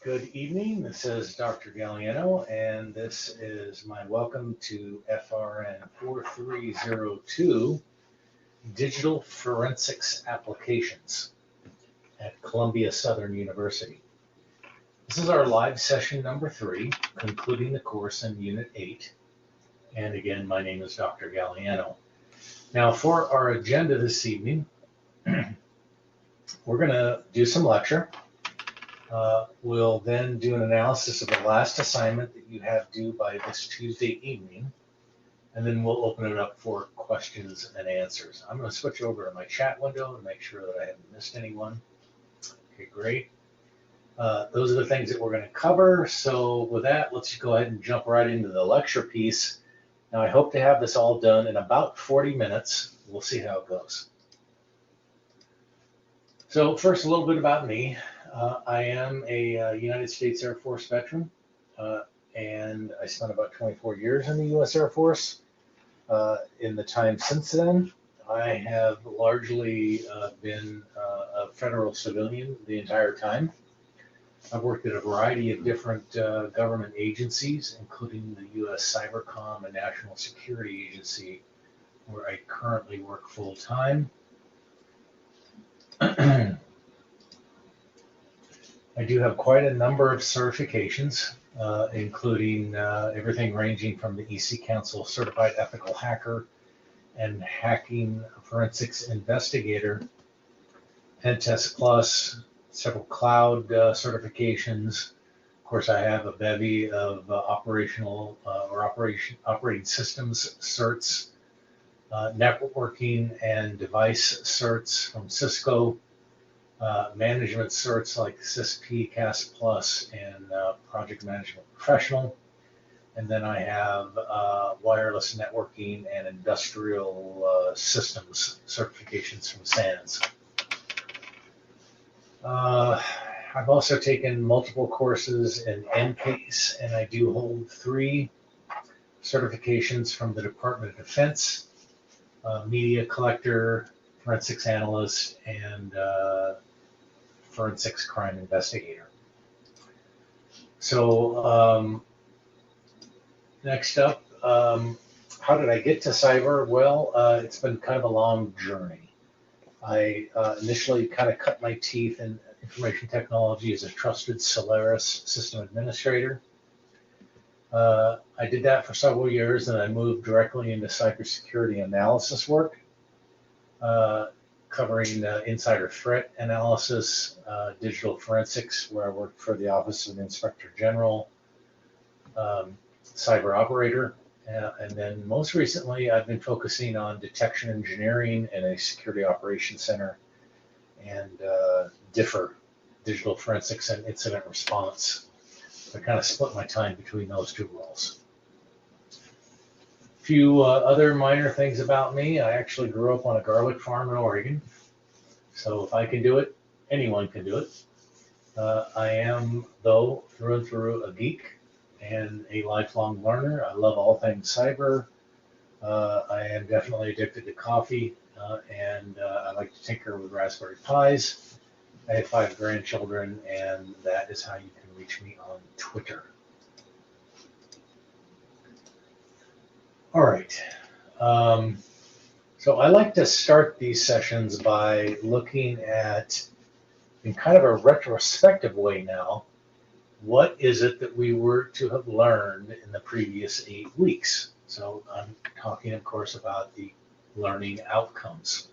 Good evening. This is Dr. Galliano, and this is my welcome to FRN 4302 Digital Forensics Applications at Columbia Southern University. This is our live session number 3, concluding the course in Unit 8. And again, my name is Dr. Galliano. Now, for our agenda this evening, we're going to do some lecture. We'll then do an analysis of the last assignment that you have due by this Tuesday evening, and then we'll open it up for questions and answers. I'm going to switch over to my chat window to make sure that I haven't missed anyone. Okay, great. Those are the things that we're going to cover. So with that, let's go ahead and jump right into the lecture piece. Now, I hope to have this all done in about 40 minutes. We'll see how it goes. So first, a little bit about me. I am a United States Air Force veteran, and I spent about 24 years in the U.S. Air Force. In the time since then, I have largely been a federal civilian the entire time. I've worked at a variety of different government agencies, including the U.S. Cybercom and National Security Agency, where I currently work full-time. I do have quite a number of certifications, including everything ranging from the EC Council Certified Ethical Hacker and Hacking Forensics Investigator, Pen Test Plus, several cloud certifications. Of course, I have a bevy of operating systems certs, networking and device certs from Cisco, management certs like CISP, CAS Plus, and Project Management Professional. And then I have wireless networking and industrial systems certifications from SANS. I've also taken multiple courses in MCASE, and I do hold 3 certifications from the Department of Defense, media collector, forensics analyst, and forensics crime investigator. So next up, how did I get to cyber? Well, it's been kind of a long journey. I initially kind of cut my teeth in information technology as a trusted Solaris system administrator. I did that for several years, and I moved directly into cybersecurity analysis work, covering insider threat analysis, digital forensics, where I worked for the Office of the Inspector General, cyber operator, and then most recently I've been focusing on detection engineering in a security operations center and DIFR, digital forensics and incident response. I kind of split my time between those 2 roles. A few other minor things about me. I actually grew up on a garlic farm in Oregon. So if I can do it, anyone can do it. I am, though, through and through a geek and a lifelong learner. I love all things cyber. I am definitely addicted to coffee, and I like to tinker with Raspberry Pis. I have 5 grandchildren, and that is how you can reach me on Twitter. All right. So I like to start these sessions by looking at, in kind of a retrospective way now, what is it that we were to have learned in the previous 8 weeks? So I'm talking, of course, about the learning outcomes.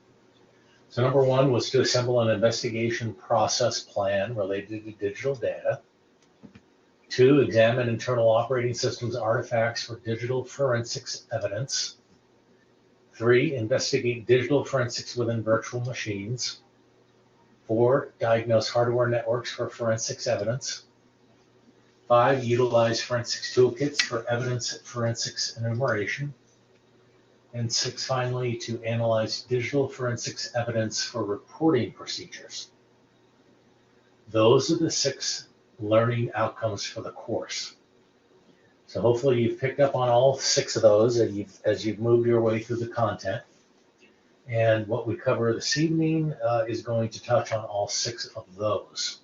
So number 1 was to assemble an investigation process plan related to digital data. 2, examine internal operating systems artifacts for digital forensics evidence. 3, investigate digital forensics within virtual machines. 4, diagnose hardware networks for forensics evidence. 5, utilize forensics toolkits for evidence forensics enumeration. And 6, finally, to analyze digital forensics evidence for reporting procedures. Those are the 6 learning outcomes for the course. So hopefully you've picked up on all 6 of those as you've moved your way through the content. And what we cover this evening is going to touch on all 6 of those.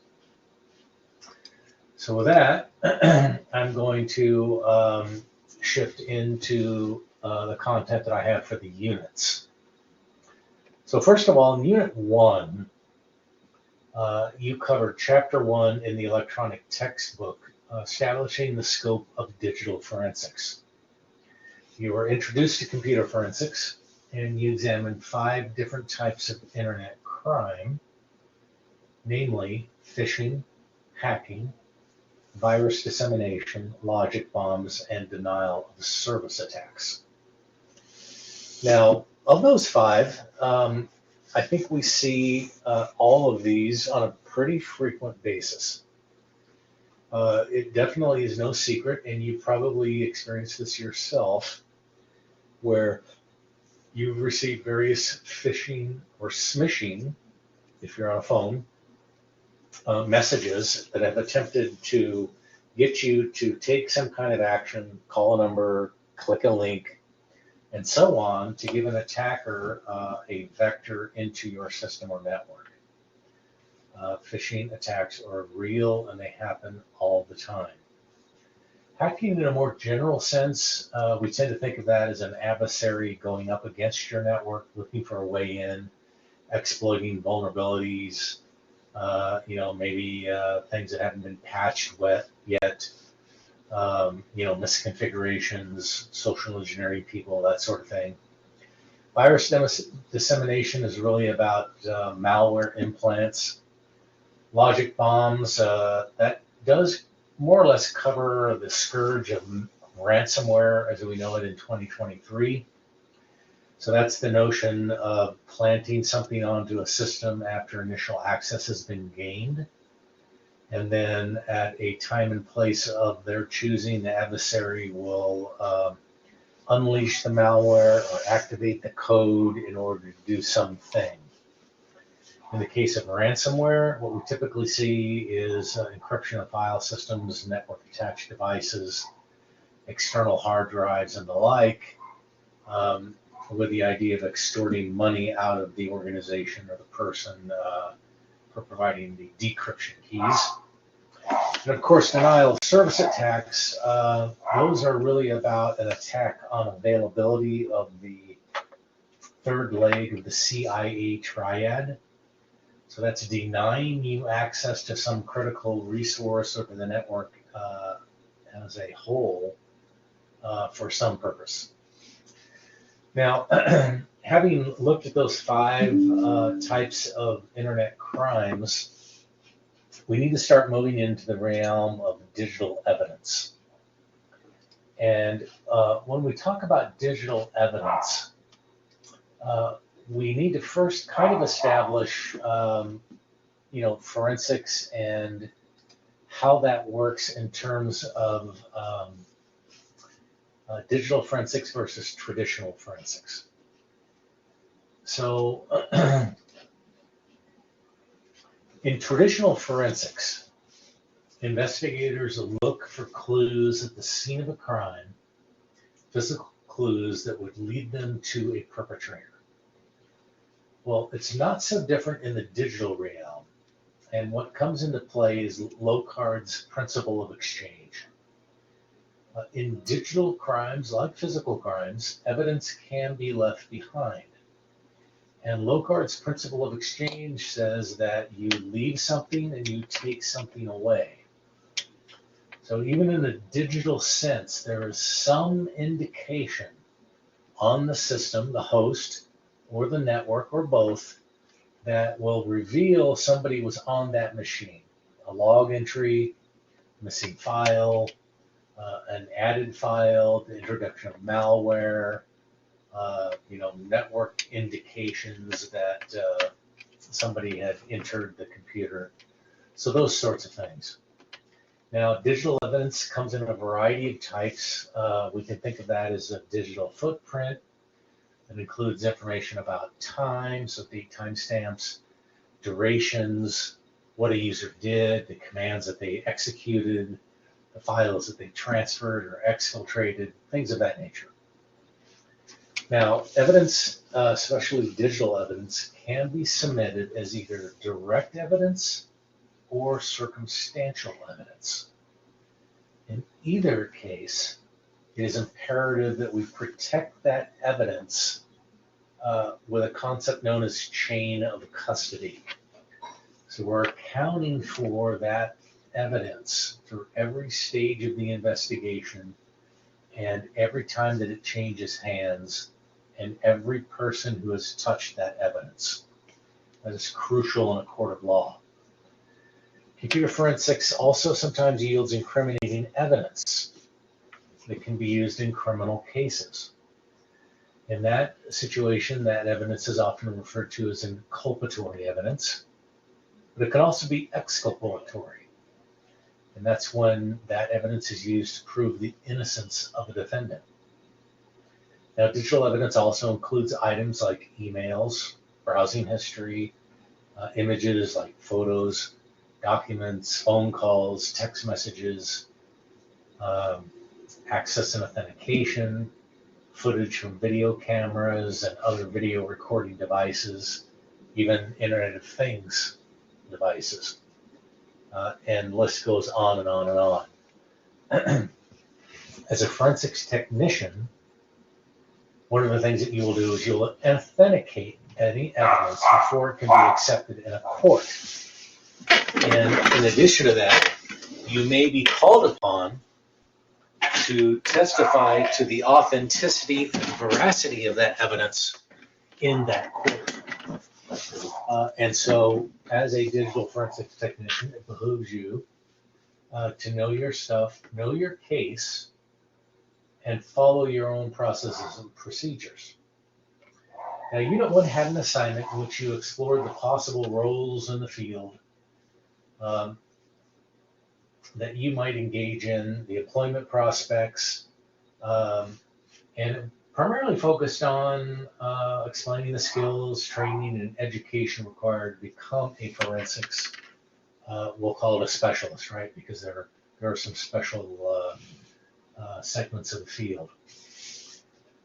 So with that, I'm going to shift into the content that I have for the units. So first of all, in Unit 1, you covered Chapter 1 in the electronic textbook, establishing the scope of digital forensics. You were introduced to computer forensics, and you examined 5 different types of internet crime, namely phishing, hacking, virus dissemination, logic bombs, and denial of service attacks. Now, of those 5, I think we see all of these on a pretty frequent basis. It definitely is no secret, and you probably experienced this yourself, where you've received various phishing or smishing, if you're on a phone, messages that have attempted to get you to take some kind of action, call a number, click a link, and so on, to give an attacker a vector into your system or network. Phishing attacks are real, and they happen all the time. Hacking in a more general sense, we tend to think of that as an adversary going up against your network, looking for a way in, exploiting vulnerabilities, maybe things that haven't been patched yet, misconfigurations, social engineering people, that sort of thing. Virus dissemination is really about malware implants. Logic bombs, that does more or less cover the scourge of ransomware as we know it in 2023. So that's the notion of planting something onto a system after initial access has been gained. And then at a time and place of their choosing, the adversary will unleash the malware or activate the code in order to do something. In the case of ransomware, what we typically see is encryption of file systems, network attached devices, external hard drives, and the like, with the idea of extorting money out of the organization or the person for providing the decryption keys. And of course, denial of service attacks, those are really about an attack on availability of the third leg of the CIA triad. So that's denying you access to some critical resource over the network as a whole for some purpose. Now, having looked at those 5 types of internet crimes, we need to start moving into the realm of digital evidence. And when we talk about digital evidence, we need to first kind of establish, forensics and how that works in terms of digital forensics versus traditional forensics. So in traditional forensics, investigators look for clues at the scene of a crime, physical clues that would lead them to a perpetrator. Well, it's not so different in the digital realm, and what comes into play is Locard's principle of exchange. In digital crimes, like physical crimes, evidence can be left behind. And Locard's principle of exchange says that you leave something and you take something away. So even in a digital sense, there is some indication on the system, the host, or the network, or both, that will reveal somebody was on that machine. A log entry, missing file, an added file, the introduction of malware, network indications that somebody had entered the computer. So those sorts of things. Now, digital evidence comes in a variety of types. We can think of that as a digital footprint. It includes information about time, so date timestamps, durations, what a user did, the commands that they executed, the files that they transferred or exfiltrated, things of that nature. Now, evidence, especially digital evidence, can be submitted as either direct evidence or circumstantial evidence. In either case, it is imperative that we protect that evidence with a concept known as chain of custody. So we're accounting for that evidence through every stage of the investigation and every time that it changes hands and every person who has touched that evidence. That is crucial in a court of law. Computer forensics also sometimes yields incriminating evidence that can be used in criminal cases. In that situation, that evidence is often referred to as inculpatory evidence, but it can also be exculpatory. And that's when that evidence is used to prove the innocence of a defendant. Now, digital evidence also includes items like emails, browsing history, images like photos, documents, phone calls, text messages, access and authentication, footage from video cameras and other video recording devices, even Internet of Things devices. And the list goes on and on and on. As a forensics technician, one of the things that you will do is you'll authenticate any evidence before it can be accepted in a court. And in addition to that, you may be called upon to testify to the authenticity and veracity of that evidence in that court. And so, as a digital forensics technician, it behooves you to know your stuff, know your case, and follow your own processes and procedures. Now, Unit 1 had an assignment in which you explored the possible roles in the field that you might engage in, the employment prospects, and primarily focused on explaining the skills, training, and education required to become a forensics, we'll call it a specialist, right? Because there are some special segments of the field.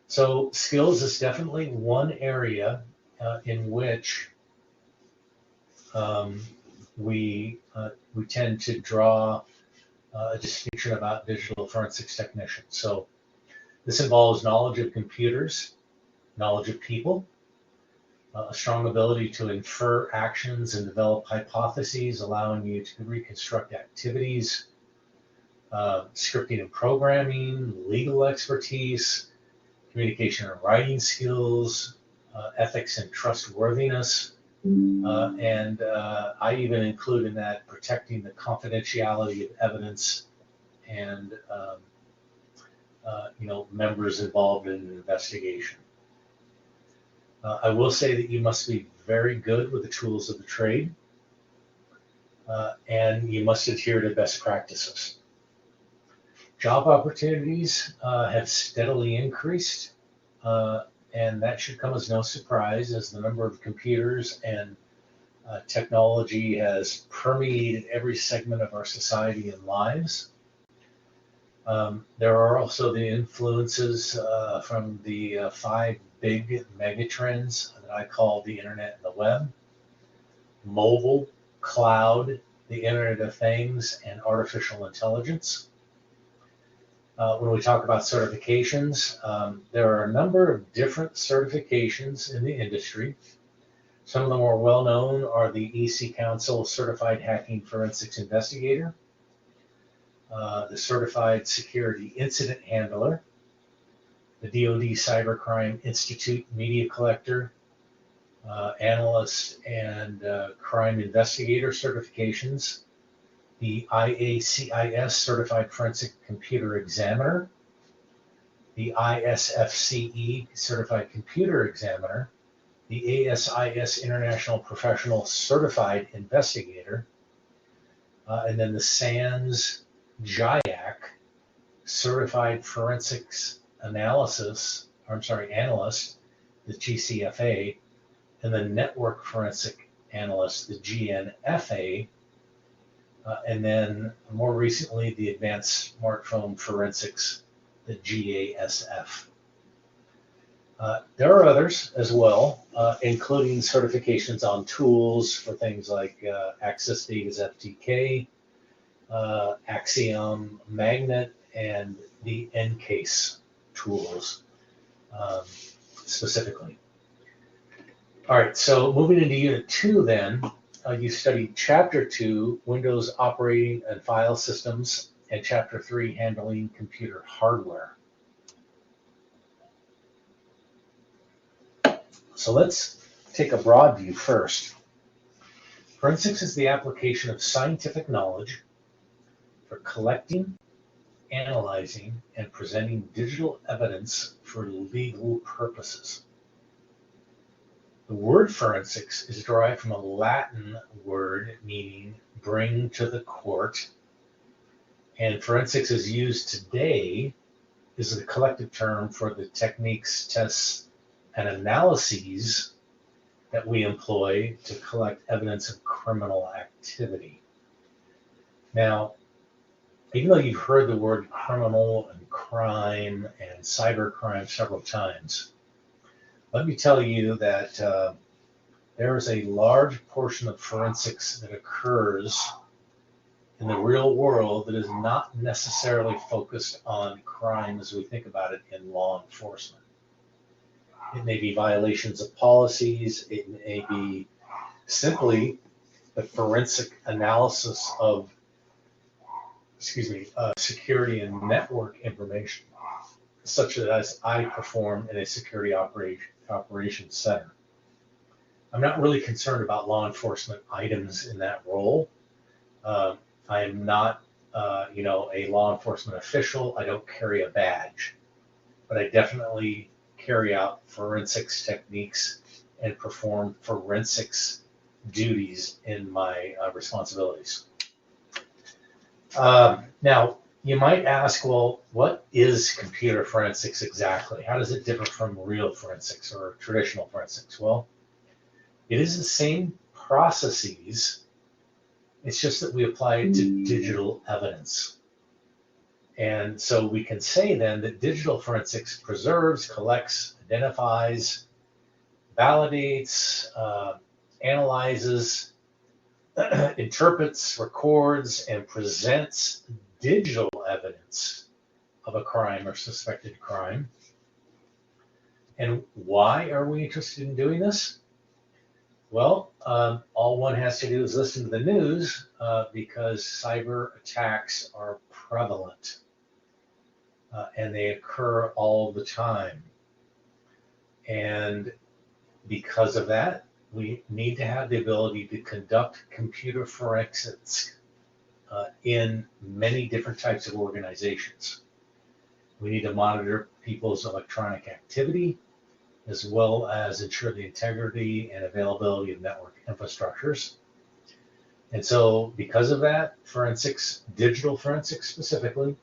So skills is definitely one area in which we tend to draw a distinction about digital forensics technicians. So this involves knowledge of computers, knowledge of people, a strong ability to infer actions and develop hypotheses, allowing you to reconstruct activities, scripting and programming, legal expertise, communication and writing skills, ethics and trustworthiness, and I even include in that protecting the confidentiality of evidence and members involved in an investigation. I will say that you must be very good with the tools of the trade, and you must adhere to best practices. Job opportunities have steadily increased, and that should come as no surprise as the number of computers and technology has permeated every segment of our society and lives. There are also the influences from the 5 big megatrends that I call the internet and the web: mobile, cloud, the Internet of Things, and artificial intelligence. When we talk about certifications, there are a number of different certifications in the industry. Some of the more well-known are the EC Council Certified Hacking Forensics Investigator, the Certified Security Incident Handler, the DoD Cybercrime Institute Media Collector, Analyst and Crime Investigator certifications, the IACIS Certified Forensic Computer Examiner, the ISFCE Certified Computer Examiner, the ASIS International Professional Certified Investigator, and then the SANS JIAC Certified Forensics Analyst, the GCFA, and the Network Forensic Analyst, the GNFA, and then more recently, the Advanced Smartphone Forensics, the GASF. There are others as well, including certifications on tools for things like Access Data's FTK, Axiom, Magnet, and the EnCase tools um, specifically. All right, so moving into Unit 2 then, you studied Chapter 2, Windows Operating and File Systems, and Chapter 3, Handling Computer Hardware. So let's take a broad view first. Forensics is the application of scientific knowledge for collecting, analyzing, and presenting digital evidence for legal purposes. The word forensics is derived from a Latin word meaning bring to the court, and forensics is used today is the collective term for the techniques, tests, and analyses that we employ to collect evidence of criminal activity. Now, even though you've heard the word criminal and crime and cybercrime several times, let me tell you that there is a large portion of forensics that occurs in the real world that is not necessarily focused on crime as we think about it in law enforcement. It may be violations of policies. It may be simply the forensic analysis of, security and network information, such as I perform in a security operations center. I'm not really concerned about law enforcement items in that role. I am not, a law enforcement official. I don't carry a badge, but I definitely carry out forensics techniques and perform forensics duties in my responsibilities. Now, you might ask, well, what is computer forensics exactly? How does it differ from real forensics or traditional forensics? Well, it is the same processes. It's just that we apply it to digital evidence. And so we can say then that digital forensics preserves, collects, identifies, validates, analyzes, interprets, records, and presents digital evidence of a crime or suspected crime. And why are we interested in doing this? Well, all one has to do is listen to the news because cyber attacks are prevalent and they occur all the time. And because of that, we need to have the ability to conduct computer forensics in many different types of organizations. We need to monitor people's electronic activity, as well as ensure the integrity and availability of network infrastructures. And so because of that, forensics, digital forensics specifically,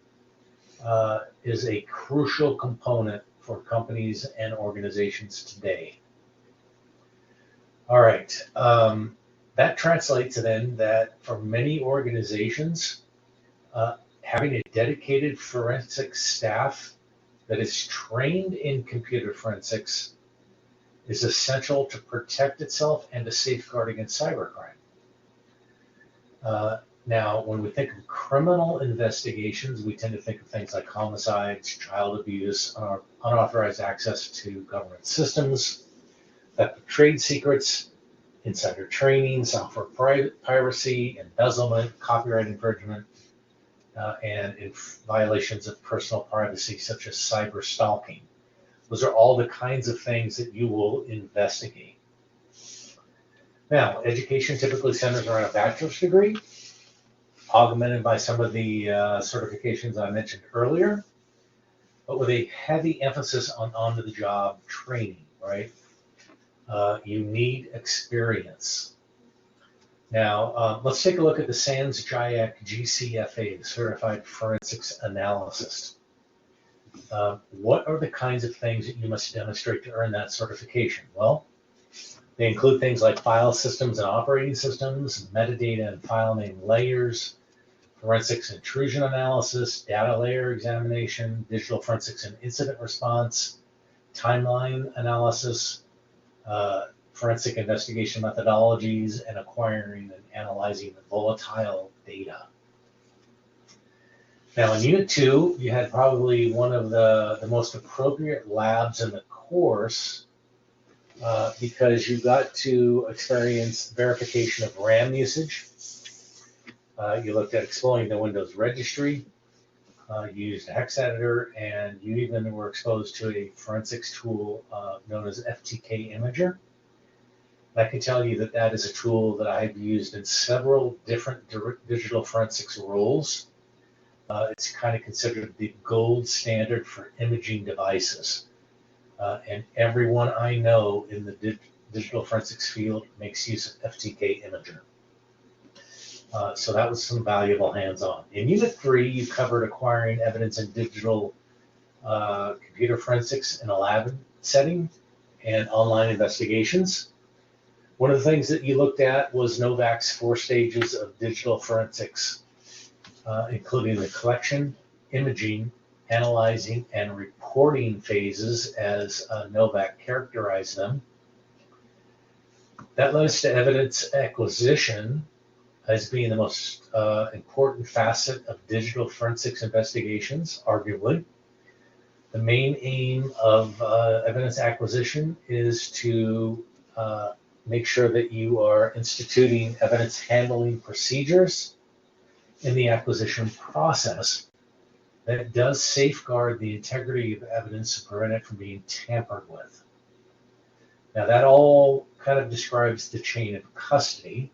is a crucial component for companies and organizations today. All right, that translates then that for many organizations, having a dedicated forensics staff that is trained in computer forensics is essential to protect itself and to safeguard against cybercrime. Now, when we think of criminal investigations, we tend to think of things like homicides, child abuse, unauthorized access to government systems, theft of trade secrets, insider trading, software piracy, embezzlement, copyright infringement, and violations of personal privacy, such as cyber stalking. Those are all the kinds of things that you will investigate. Now, education typically centers around a bachelor's degree, augmented by some of the certifications I mentioned earlier, but with a heavy emphasis on on-the-job training, right? You need experience. Now, let's take a look at the SANS JIAC GCFA, the Certified Forensics Analyst. What are the kinds of things that you must demonstrate to earn that certification? Well, they include things like file systems and operating systems, metadata and file name layers, forensics intrusion analysis, data layer examination, digital forensics and incident response, timeline analysis, forensic investigation methodologies, and acquiring and analyzing volatile data. Now in Unit 2, you had probably one of the most appropriate labs in the course because you got to experience verification of RAM usage. You looked at exploring the Windows registry. You used a hex editor, and you even were exposed to a forensics tool known as FTK Imager. I can tell you that that is a tool that I've used in several different digital forensics roles. It's kind of considered the gold standard for imaging devices. And everyone I know in the digital forensics field makes use of FTK Imager. So that was some valuable hands-on. In Unit 3, you covered acquiring evidence in digital computer forensics in a lab setting and online investigations. One of the things that you looked at was Novak's 4 stages of digital forensics, including the collection, imaging, analyzing, and reporting phases as Novak characterized them. That led us to evidence acquisition as being the most important facet of digital forensics investigations, arguably. The main aim of evidence acquisition is to make sure that you are instituting evidence handling procedures in the acquisition process that does safeguard the integrity of evidence to prevent it from being tampered with. Now that all kind of describes the chain of custody,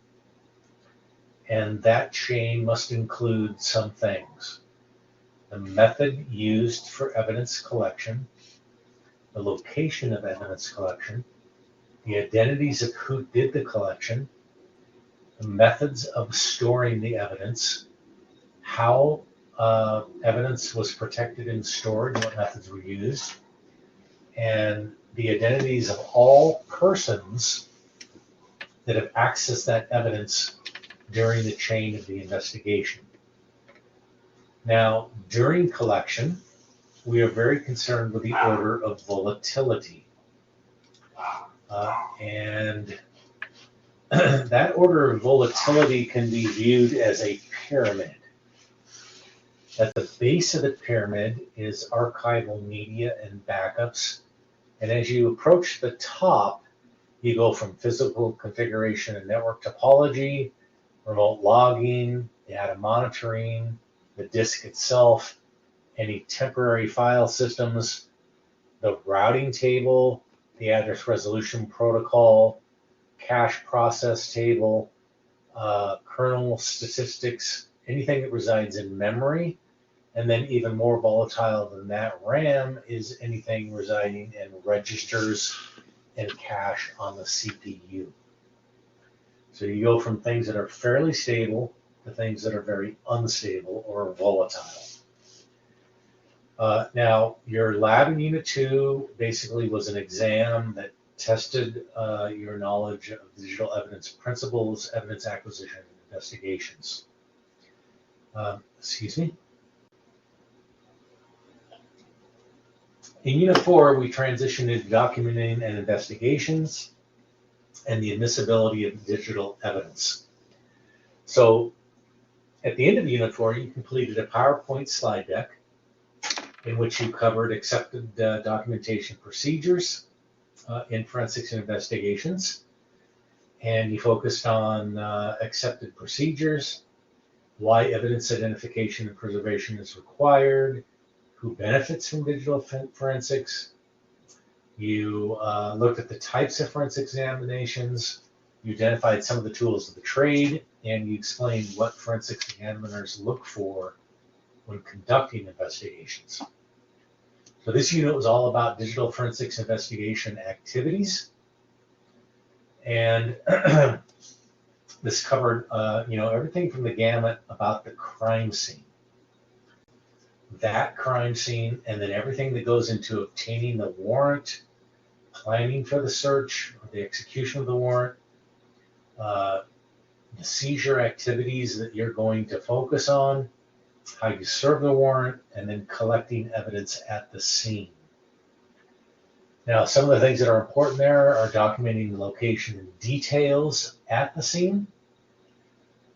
and that chain must include some things: the method used for evidence collection, the location of evidence collection, the identities of who did the collection, the methods of storing the evidence, how evidence was protected and stored, what methods were used, and the identities of all persons that have accessed that evidence during the chain of the investigation. Now, during collection, we are very concerned with the order of volatility. And that order of volatility can be viewed as a pyramid. At the base of the pyramid is archival media and backups. And as you approach the top, you go from physical configuration and network topology, remote logging, data monitoring, the disk itself, any temporary file systems, the routing table, the address resolution protocol, cache process table, kernel statistics, anything that resides in memory. And then even more volatile than that, RAM is anything residing in registers and cache on the CPU. So you go from things that are fairly stable to things that are very unstable or volatile. Now, your lab in Unit 2 basically was an exam that tested your knowledge of digital evidence principles, evidence acquisition, and investigations. Excuse me. In Unit 4, we transitioned into documenting and investigations and the admissibility of digital evidence. So at the end of Unit 4, you completed a PowerPoint slide deck in which you covered accepted documentation procedures in forensics and investigations. And you focused on accepted procedures, why evidence identification and preservation is required, who benefits from digital forensics. You looked at the types of forensic examinations, you identified some of the tools of the trade, and you explained what forensics examiners look for when conducting investigations. So this unit was all about digital forensics investigation activities. And this covered everything from the gamut about the crime scene. That crime scene, and then everything that goes into obtaining the warrant, planning for the search, or the execution of the warrant, the seizure activities that you're going to focus on, how you serve the warrant, and then collecting evidence at the scene. Now, some of the things that are important there are documenting the location and details at the scene.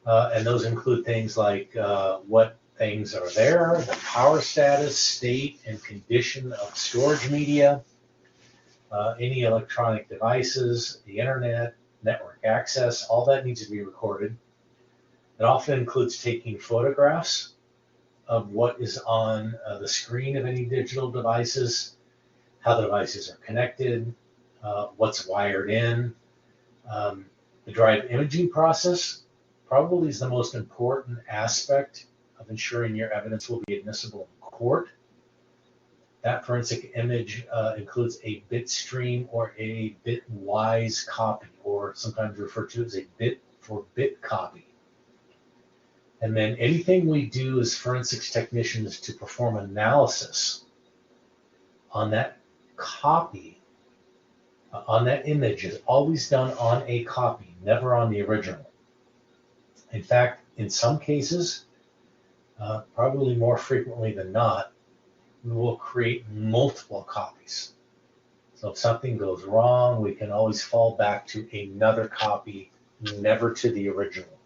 And those include things like what things are there, the power status, state, and condition of storage media, any electronic devices, the internet, network access, all that needs to be recorded. It often includes taking photographs of what is on the screen of any digital devices, how the devices are connected, what's wired in. The drive imaging process probably is the most important aspect of ensuring your evidence will be admissible in court. That forensic image includes a bit stream or a bitwise copy, or sometimes referred to as a bit-for-bit copy. And then anything we do as forensics technicians to perform analysis on that copy, on that image, is always done on a copy, never on the original. In fact, in some cases, probably more frequently than not, we will create multiple copies. So if something goes wrong, we can always fall back to another copy, never to the original.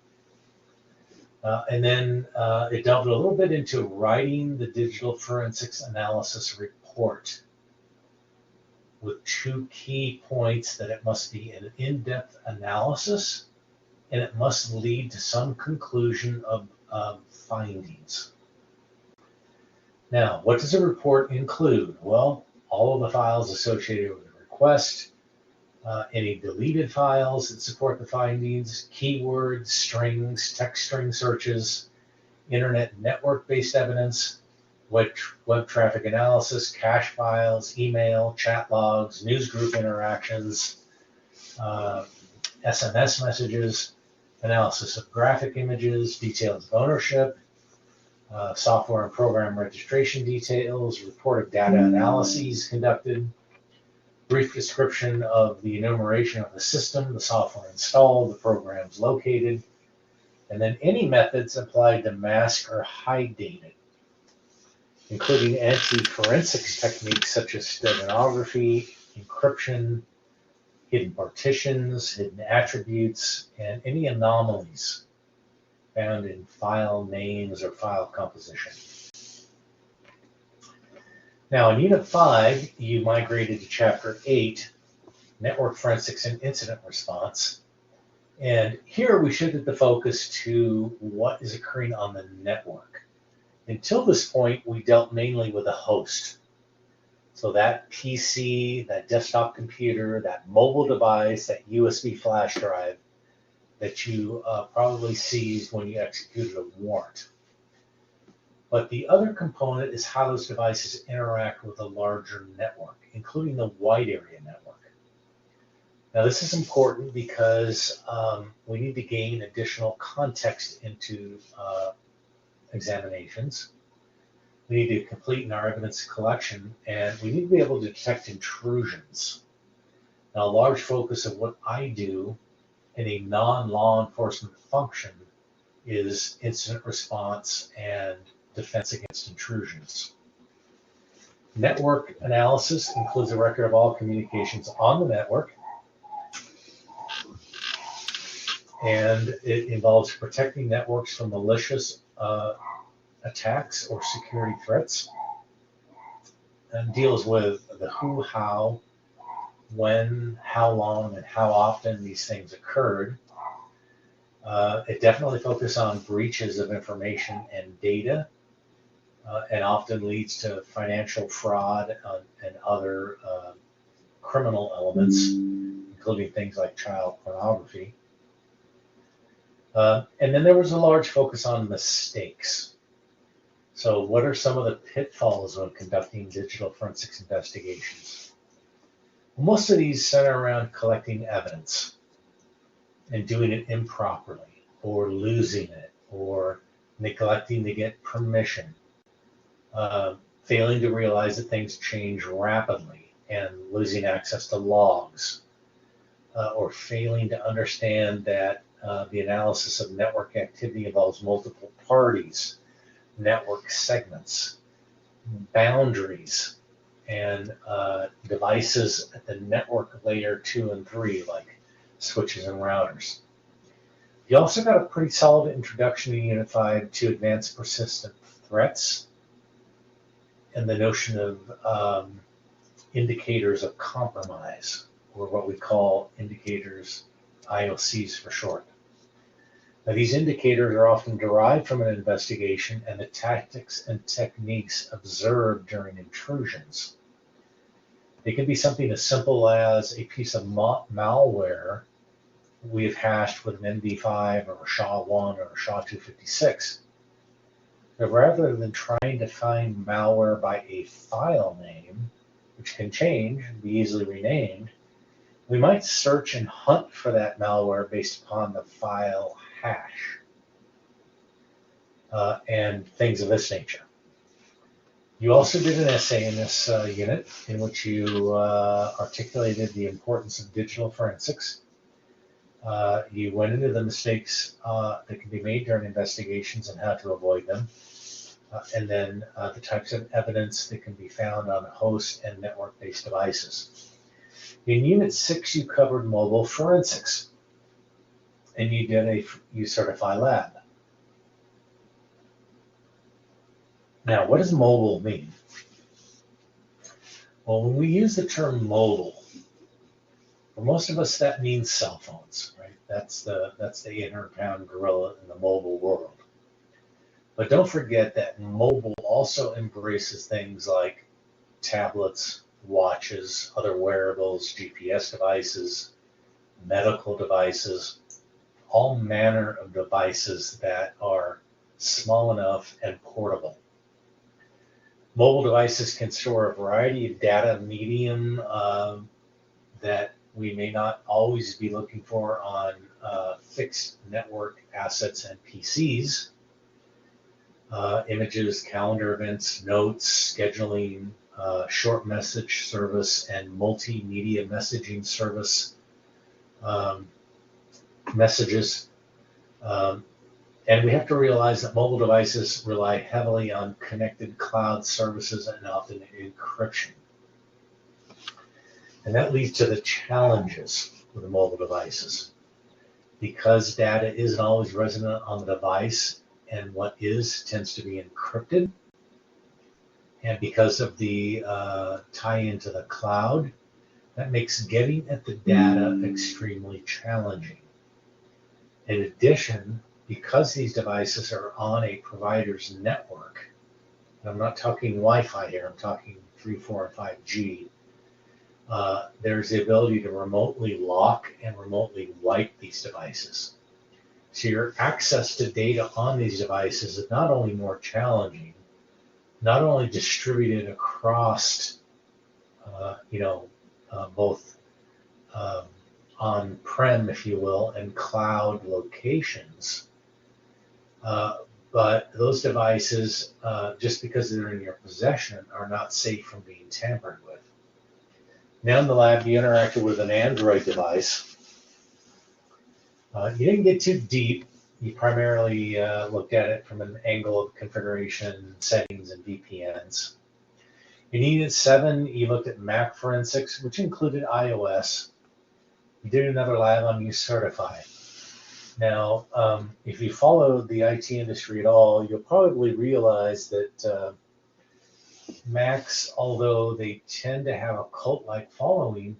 And then it delved a little bit into writing the digital forensics analysis report with two key points: that it must be an in-depth analysis and it must lead to some conclusion of findings. Now, what does a report include? Well, all of the files associated with the request, any deleted files that support the findings, keywords, strings, text string searches, internet network-based evidence, web traffic analysis, cache files, email, chat logs, newsgroup interactions, SMS messages, analysis of graphic images, details of ownership, software and program registration details, report of data analyses conducted, brief description of the enumeration of the system, the software installed, the programs located, and then any methods applied to mask or hide data, including anti-forensics techniques such as steganography, encryption, hidden partitions, hidden attributes, and any anomalies found in file names or file composition. Now, in Unit 5, you migrated to Chapter 8, Network Forensics and Incident Response. And here we shifted the focus to what is occurring on the network. Until this point, we dealt mainly with a host. So that PC, that desktop computer, that mobile device, that USB flash drive that you probably seized when you executed a warrant. But the other component is how those devices interact with a larger network, including the wide area network. Now, this is important because we need to gain additional context into examinations. We need to complete in our evidence collection, and we need to be able to detect intrusions. Now, a large focus of what I do in a non-law enforcement function is incident response and defense against intrusions. Network analysis includes a record of all communications on the network, and it involves protecting networks from malicious attacks or security threats, and deals with the who, how, when, how long, and how often these things occurred. It definitely focuses on breaches of information and data, and often leads to financial fraud and other criminal elements, including things like child pornography. And then there was a large focus on mistakes. So what are some of the pitfalls when conducting digital forensics investigations? Well, most of these center around collecting evidence and doing it improperly, or losing it, or neglecting to get permission, failing to realize that things change rapidly and losing access to logs, or failing to understand that the analysis of network activity involves multiple parties, network segments, boundaries, and devices at the network layer 2 and 3, like switches and routers. You also got a pretty solid introduction in Unit 5 to advanced persistent threats and the notion of indicators of compromise, or what we call indicators, IOCs for short. Now, these indicators are often derived from an investigation and the tactics and techniques observed during intrusions. They can be something as simple as a piece of malware we have hashed with an MD5 or a SHA-1 or a SHA-256. But rather than trying to find malware by a file name, which can change and be easily renamed, we might search and hunt for that malware based upon the file hash and things of this nature. You also did an essay in this unit in which you articulated the importance of digital forensics. You went into the mistakes that can be made during investigations and how to avoid them, and then the types of evidence that can be found on host and network-based devices. In Unit 6, you covered mobile forensics, and you did a U-Certify lab. Now, what does mobile mean? Well, when we use the term mobile, for most of us that means cell phones, right? That's the 800-pound gorilla in the mobile world. But don't forget that mobile also embraces things like tablets, watches, other wearables, GPS devices, medical devices, all manner of devices that are small enough and portable. Mobile devices can store a variety of data medium that we may not always be looking for on fixed network assets and PCs. Images, calendar events, notes, scheduling, short message service, and multimedia messaging service messages. And we have to realize that mobile devices rely heavily on connected cloud services and often encryption. And that leads to the challenges with the mobile devices. Because data isn't always resident on the device, and what is tends to be encrypted, and because of the tie-in to the cloud, that makes getting at the data extremely challenging. In addition, because these devices are on a provider's network, and I'm not talking Wi-Fi here, I'm talking 3, 4, and 5G, there's the ability to remotely lock and remotely wipe these devices. So your access to data on these devices is not only more challenging, not only distributed across, both on-prem, if you will, and cloud locations, but those devices, just because they're in your possession, are not safe from being tampered with. Now in the lab, you interacted with an Android device. You didn't get too deep. You primarily looked at it from an angle of configuration, settings, and VPNs. In Unit 7, you looked at Mac forensics, which included iOS. You did another lab on U-Certify. Now, if you followed the IT industry at all, you'll probably realize that Macs, although they tend to have a cult-like following,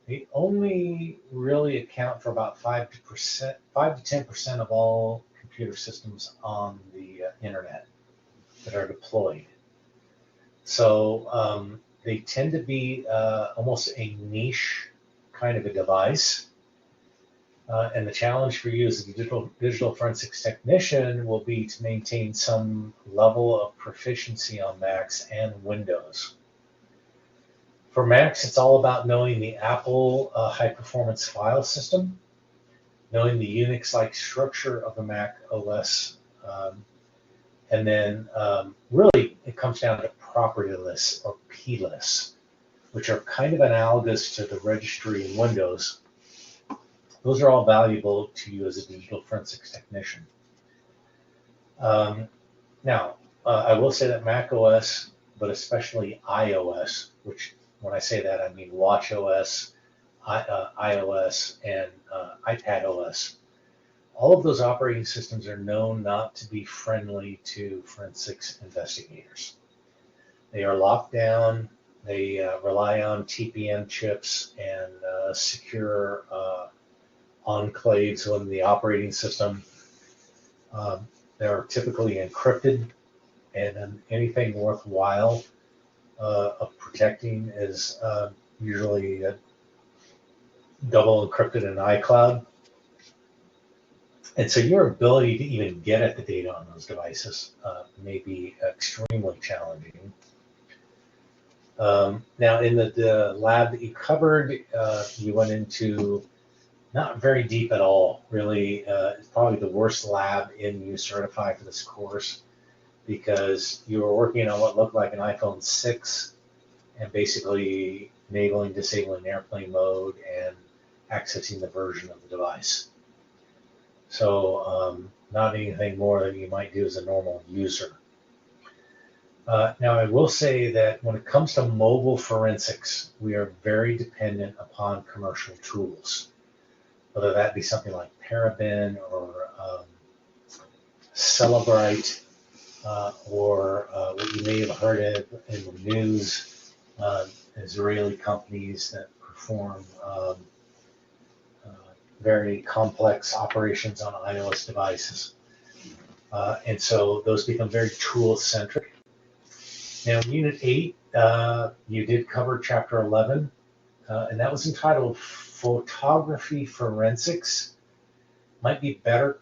they only really account for about 5 to 10% of all computer systems on the internet that are deployed. So they tend to be almost a niche kind of a device. And the challenge for you as a digital forensics technician will be to maintain some level of proficiency on Macs and Windows. For Macs, it's all about knowing the Apple high-performance file system, knowing the Unix-like structure of the Mac OS, and then really it comes down to property lists or P lists, which are kind of analogous to the registry in Windows. Those are all valuable to you as a digital forensics technician. Now, I will say that Mac OS, but especially iOS, which when I say that, I mean watchOS, iOS, and iPad OS, All of those operating systems are known not to be friendly to forensics investigators. They are locked down. They rely on TPM chips and secure enclaves within the operating system. They're typically encrypted, and anything worthwhile of protecting is usually double encrypted in iCloud. And so your ability to even get at the data on those devices may be extremely challenging. Now, in the lab that you covered, you went into not very deep at all, really. It's probably the worst lab in U Certify for this course, because you were working on what looked like an iPhone 6 and basically enabling, disabling airplane mode and accessing the version of the device. So not anything more than you might do as a normal user. Now, I will say that when it comes to mobile forensics, we are very dependent upon commercial tools, whether that be something like Parabin or Celebrite, or what you may have heard of in the news, Israeli companies that perform very complex operations on iOS devices. And so those become very tool-centric. Now, in Unit 8, you did cover Chapter 11, and that was entitled Photography Forensics. Might be better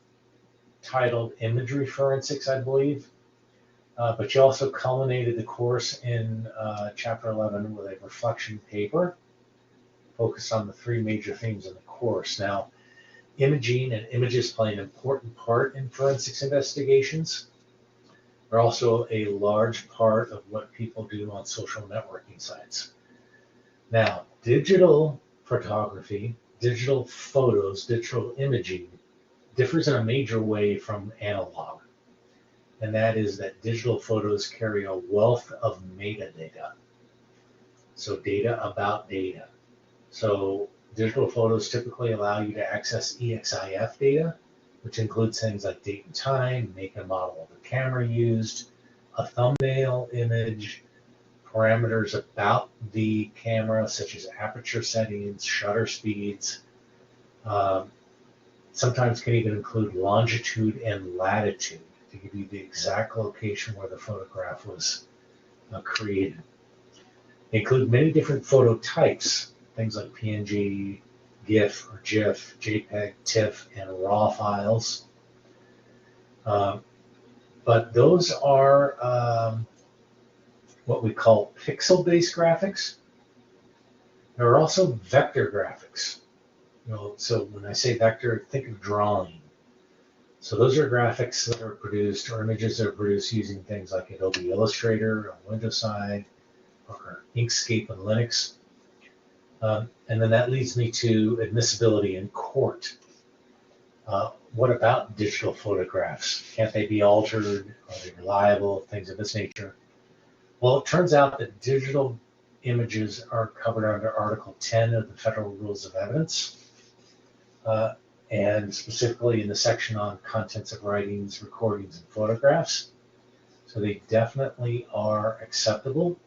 titled Imagery Forensics, I believe. But you also culminated the course in Chapter 11 with a reflection paper focused on the three major themes in the course. Now, imaging and images play an important part in forensics investigations. They're also a large part of what people do on social networking sites. Now, digital photography, digital photos, digital imaging differs in a major way from analog. And that is that digital photos carry a wealth of metadata. So data about data. So digital photos typically allow you to access EXIF data, which includes things like date and time, make and model of the camera used, a thumbnail image, parameters about the camera, such as aperture settings, shutter speeds. Sometimes can even include longitude and latitude to give you the exact location where the photograph was created. They include many different photo types, things like PNG, GIF or GIF, JPEG, TIFF, and RAW files. But those are what we call pixel-based graphics. There are also vector graphics. So when I say vector, think of drawing. So those are graphics that are produced, or images that are produced using things like Adobe Illustrator on Windows side, or Inkscape on Linux. And then that leads me to admissibility in court. What about digital photographs? Can't they be altered? Are they reliable? Things of this nature. Well, it turns out that digital images are covered under Article 10 of the Federal Rules of Evidence, and specifically in the section on contents of writings, recordings, and photographs. So they definitely are acceptable.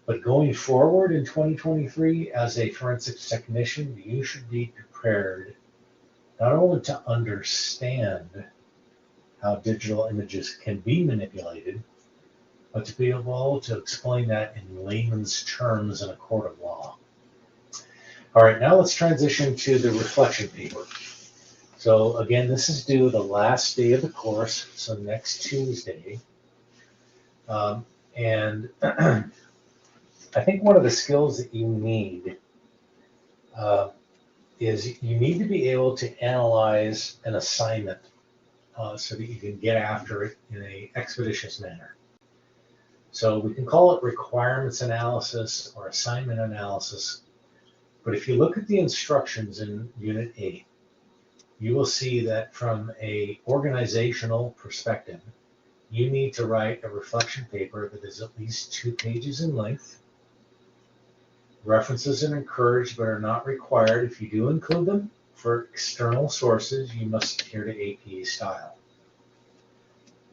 But going forward in 2023, as a forensics technician, you should be prepared not only to understand how digital images can be manipulated, but to be able to explain that in layman's terms in a court of law. All right, now let's transition to the reflection paper. So again, this is due the last day of the course, so next Tuesday. And I think one of the skills that you need is you need to be able to analyze an assignment so that you can get after it in an expeditious manner. So we can call it requirements analysis or assignment analysis. But if you look at the instructions in Unit 8, you will see that from an organizational perspective, you need to write a reflection paper that is at least 2 pages in length. References are encouraged but are not required. If you do include them, for external sources, you must adhere to APA style.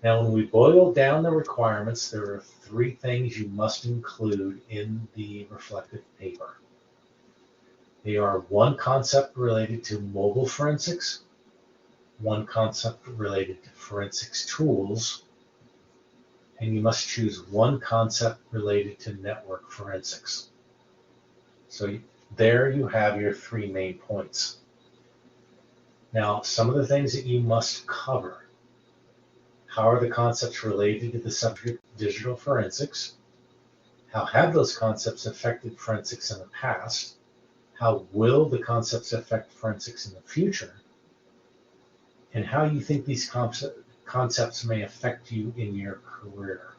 Now, when we boil down the requirements, there are 3 things you must include in the reflective paper. They are 1 concept related to mobile forensics, 1 concept related to forensics tools, and you must choose 1 concept related to network forensics. So there you have your 3 main points. Now, some of the things that you must cover. How are the concepts related to the subject of digital forensics? How have those concepts affected forensics in the past? How will the concepts affect forensics in the future? And how you think these concepts may affect you in your career.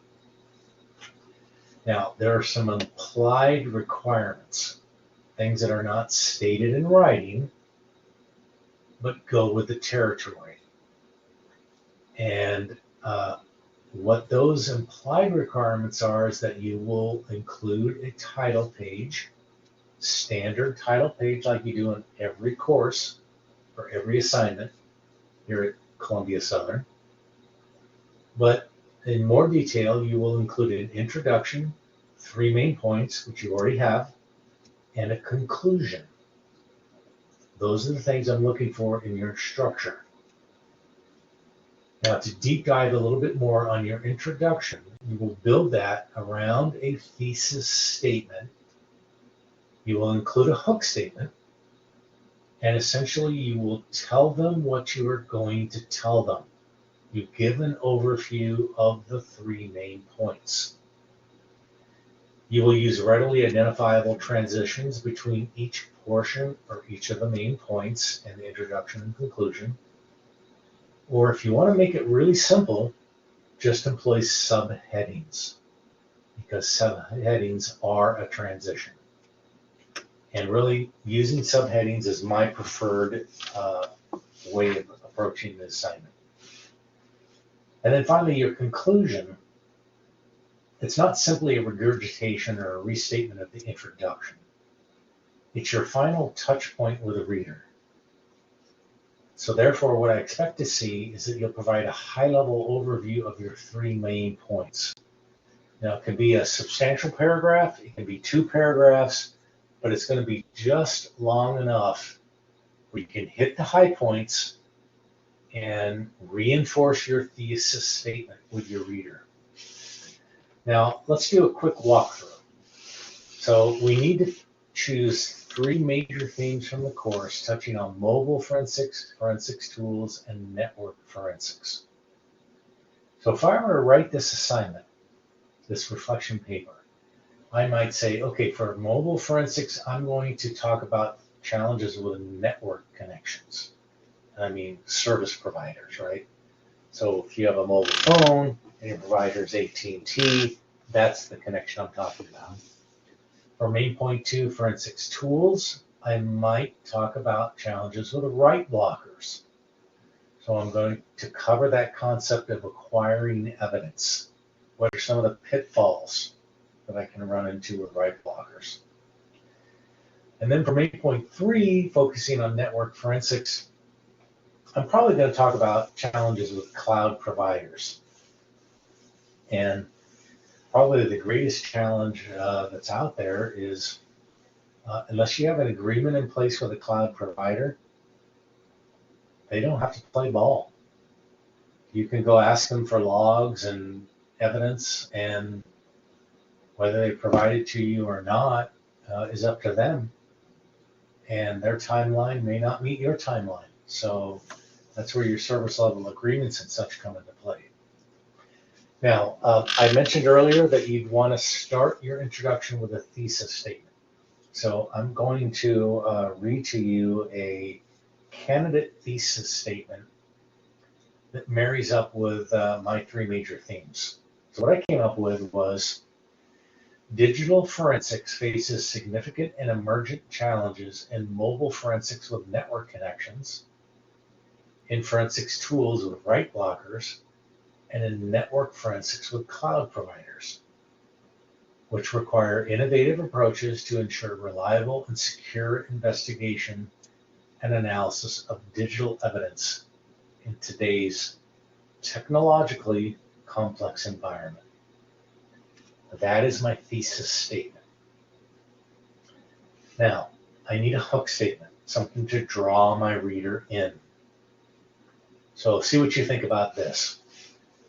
Now, there are some implied requirements, things that are not stated in writing, but go with the territory. And what those implied requirements are is that you will include a title page, standard title page like you do in every course or every assignment here at Columbia Southern. But in more detail, you will include an introduction, 3 main points, which you already have, and a conclusion. Those are the things I'm looking for in your structure. Now, to deep dive a little bit more on your introduction, you will build that around a thesis statement. You will include a hook statement, and essentially you will tell them what you are going to tell them. You give an overview of the 3 main points. You will use readily identifiable transitions between each portion or each of the main points in the introduction and conclusion. Or if you want to make it really simple, just employ subheadings, because subheadings are a transition. And really, using subheadings is my preferred way of approaching the assignment. And then finally, your conclusion. It's not simply a regurgitation or a restatement of the introduction. It's your final touch point with a reader. So therefore, what I expect to see is that you'll provide a high-level overview of your 3 main points. Now, it can be a substantial paragraph, it can be 2 paragraphs, but it's going to be just long enough where you can hit the high points and reinforce your thesis statement with your reader. Now, let's do a quick walkthrough. So we need to choose 3 major themes from the course touching on mobile forensics, forensics tools, and network forensics. So if I were to write this assignment, this reflection paper, I might say, okay, for mobile forensics, I'm going to talk about challenges with network connections. I mean, service providers, right? So if you have a mobile phone and your provider is AT&T, that's the connection I'm talking about. For main point 2, forensics tools, I might talk about challenges with write blockers. So I'm going to cover that concept of acquiring evidence. What are some of the pitfalls that I can run into with write blockers? And then for main point 3, focusing on network forensics, I'm probably going to talk about challenges with cloud providers. And probably the greatest challenge that's out there is unless you have an agreement in place with a cloud provider, they don't have to play ball. You can go ask them for logs and evidence, and whether they provide it to you or not is up to them. And their timeline may not meet your timeline. So that's where your service level agreements and such come into play. Now, I mentioned earlier that you'd want to start your introduction with a thesis statement. So I'm going to read to you a candidate thesis statement that marries up with my 3 major themes. So what I came up with was, digital forensics faces significant and emergent challenges in mobile forensics with network connections, in forensics tools with write blockers, and in network forensics with cloud providers, which require innovative approaches to ensure reliable and secure investigation and analysis of digital evidence in today's technologically complex environment. That is my thesis statement. Now, I need a hook statement, something to draw my reader in. So see what you think about this.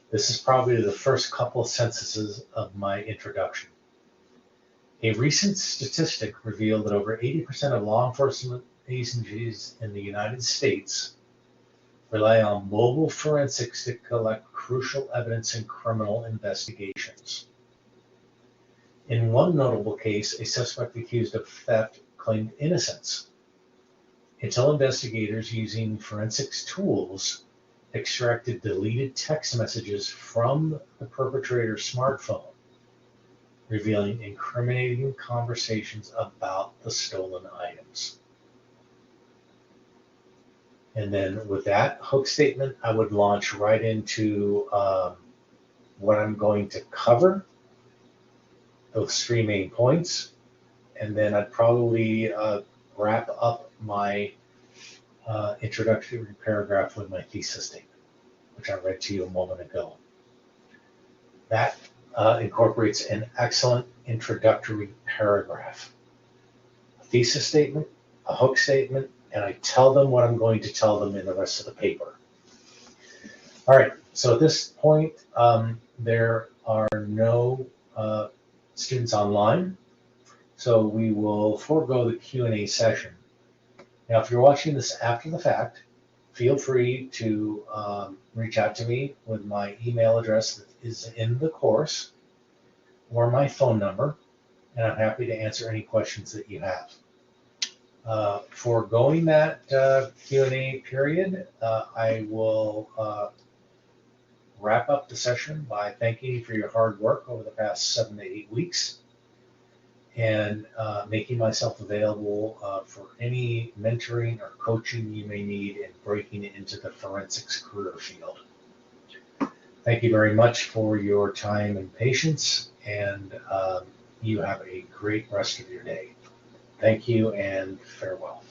This is probably the first couple of sentences of my introduction. A recent statistic revealed that over 80% of law enforcement agencies in the United States rely on mobile forensics to collect crucial evidence in criminal investigations. In one notable case, a suspect accused of theft claimed innocence until investigators using forensics tools extracted deleted text messages from the perpetrator's smartphone, revealing incriminating conversations about the stolen items. And then with that hook statement, I would launch right into what I'm going to cover, those three main points, and then I'd probably wrap up my introductory paragraph with my thesis statement, which I read to you a moment ago. That incorporates an excellent introductory paragraph, a thesis statement, a hook statement, and I tell them what I'm going to tell them in the rest of the paper. All right, so at this point, there are no students online, so we will forego the Q&A session. Now, if you're watching this after the fact, feel free to reach out to me with my email address that is in the course or my phone number, and I'm happy to answer any questions that you have. Foregoing that Q&A period, I will wrap up the session by thanking you for your hard work over the past 7 to 8 weeks and making myself available for any mentoring or coaching you may need in breaking into the forensics career field. Thank you very much for your time and patience, and you have a great rest of your day. Thank you and farewell.